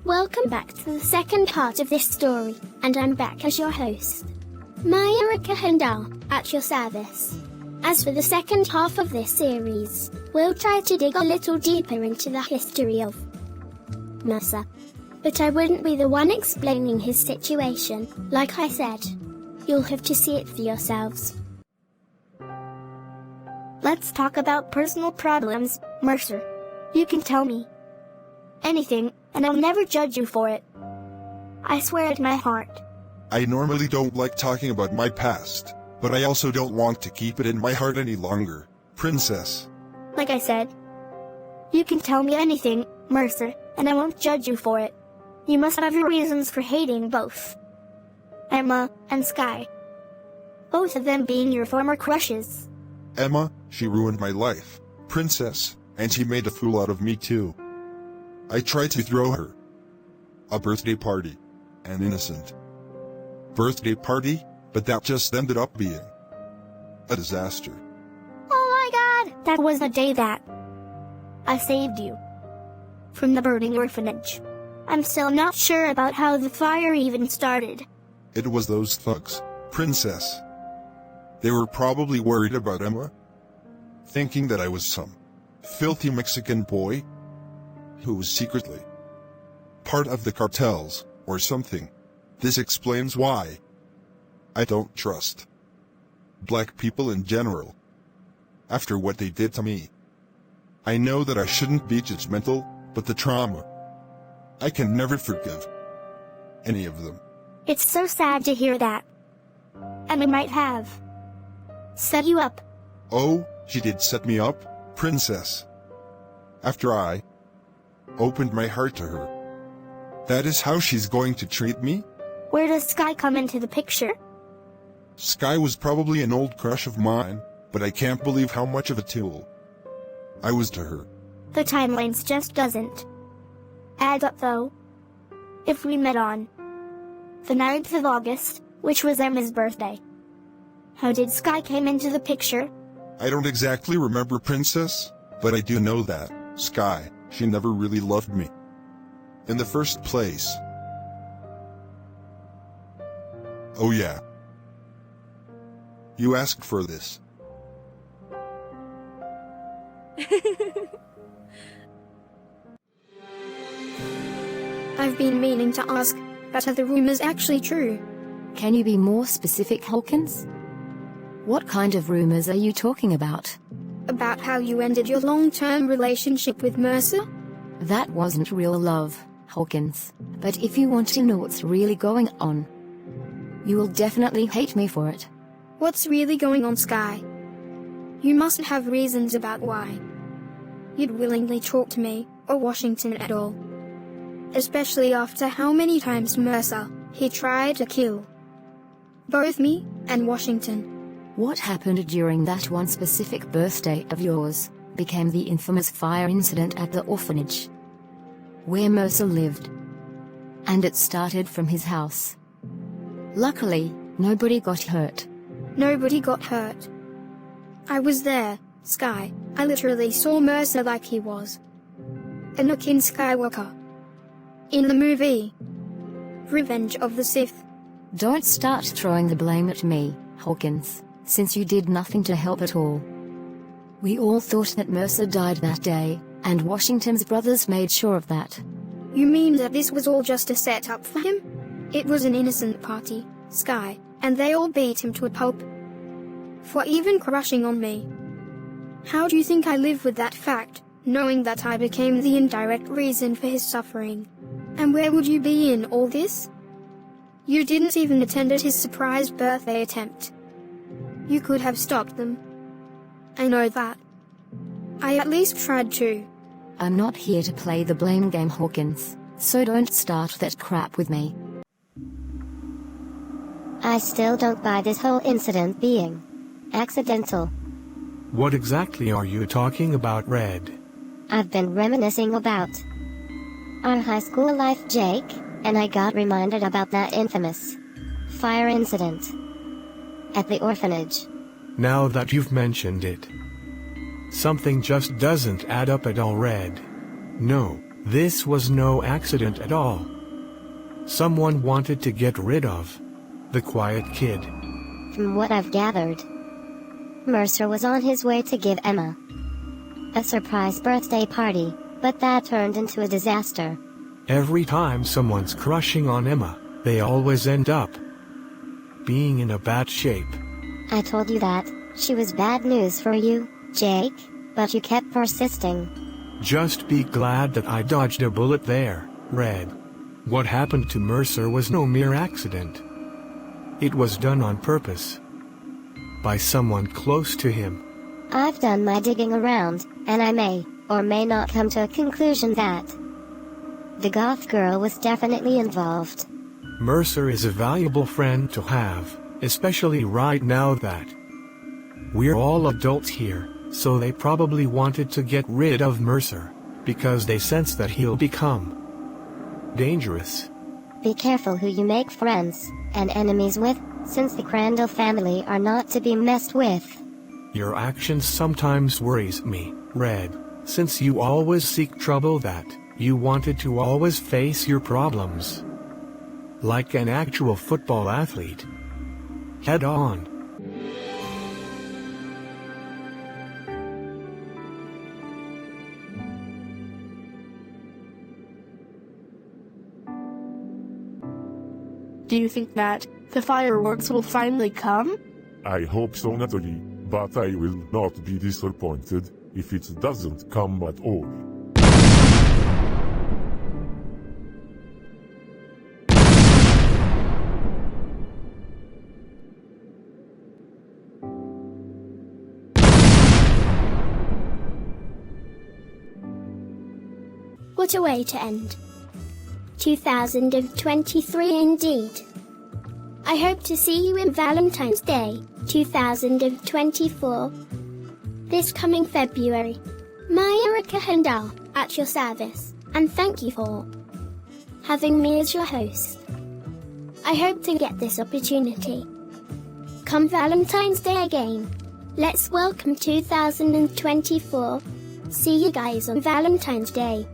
Welcome back to the second part of this story, and I'm back as your host. Myra Khandaar, at your service. As for the second half of this series, we'll try to dig a little deeper into the history of Mercer. But I wouldn't be the one explaining his situation, like I said. You'll have to see it for yourselves. Let's talk about personal problems, Mercer. You can tell me anything, and I'll never judge you for it. I swear at my heart. I normally don't like talking about my past, but I also don't want to keep it in my heart any longer, Princess. Like I said, you can tell me anything, Mercer, and I won't judge you for it. You must have your reasons for hating both Emma and Sky. Both of them being your former crushes. Emma, she ruined my life, Princess, and she made a fool out of me too. I tried to throw her a birthday party, an innocent birthday party, but that just ended up being a disaster. Oh my God! That was the day that I saved you from the burning orphanage. I'm still not sure about how the fire even started. It was those thugs, Princess. They were probably worried about Emma, thinking that I was some filthy Mexican boy who was secretly part of the cartels or something. This explains why I don't trust black people in general. After what they did to me, I know that I shouldn't be judgmental, but the trauma, I can never forgive any of them. It's so sad to hear that. Emma might have set you up. Oh, she did set me up, Princess. After I opened my heart to her. That is how she's going to treat me? Where does Sky come into the picture? Sky was probably an old crush of mine, but I can't believe how much of a tool I was to her. The timelines just doesn't add up though. If we met on the 9th of August, which was Emma's birthday, how did Sky came into the picture? I don't exactly remember, Princess, but I do know that Sky, she never really loved me in the first place. Oh yeah. You asked for this. I've been meaning to ask, but are the rumors actually true? Can you be more specific, Hawkins? What kind of rumors are you talking about? About how you ended your long-term relationship with Mercer? That wasn't real love, Hawkins. But if you want to know what's really going on, you will definitely hate me for it. What's really going on, Sky? You must have reasons about why you'd willingly talk to me, or Washington at all. Especially after how many times Mercer, he tried to kill both me and Washington. What happened during that one specific birthday of yours became the infamous fire incident at the orphanage where Mercer lived. And it started from his house. Luckily, nobody got hurt. Nobody got hurt. I was there, Sky. I literally saw Mercer like he was Anakin Skywalker in the movie Revenge of the Sith. Don't start throwing the blame at me, Hawkins, since you did nothing to help at all. We all thought that Mercer died that day, and Washington's brothers made sure of that. You mean that this was all just a setup for him? It was an innocent party, Sky, and they all beat him to a pulp for even crushing on me. How do you think I live with that fact, knowing that I became the indirect reason for his suffering? And where would you be in all this? You didn't even attend his surprise birthday attempt. You could have stopped them. I know that. I at least tried to. I'm not here to play the blame game, Hawkins, so don't start that crap with me. I still don't buy this whole incident being accidental. What exactly are you talking about, Red? I've been reminiscing about our high school life, Jake, and I got reminded about that infamous fire incident at the orphanage. Now that you've mentioned it, something just doesn't add up at all, Red. No, This was no accident at all. Someone wanted to get rid of the quiet kid. From what I've gathered, Mercer was on his way to give Emma a surprise birthday party, but that turned into a disaster. Every time someone's crushing on Emma, they always end up being in a bad shape. I told you that she was bad news for you, Jake, but you kept persisting. Just be glad that I dodged a bullet there, Red. What happened to Mercer was no mere accident. It was done on purpose by someone close to him. I've done my digging around, and I may or may not come to a conclusion that the goth girl was definitely involved. Mercer is a valuable friend to have, especially right now that we're all adults here, so they probably wanted to get rid of Mercer because they sense that he'll become dangerous. Be careful who you make friends and enemies with, since the Crandall family are not to be messed with. Your actions sometimes worries me, Red, since you always seek trouble that you wanted to always face your problems like an actual football athlete. Head on. Do you think that the fireworks will finally come? I hope so, Natalie, but I will not be disappointed if it doesn't come at all. What a way to end 2023 indeed. I hope to see you in Valentine's Day 2024 this coming February. Myra Khandaar at your service, and thank you for having me as your host. I hope to get this opportunity come Valentine's Day again. Let's welcome 2024. See you guys on Valentine's Day.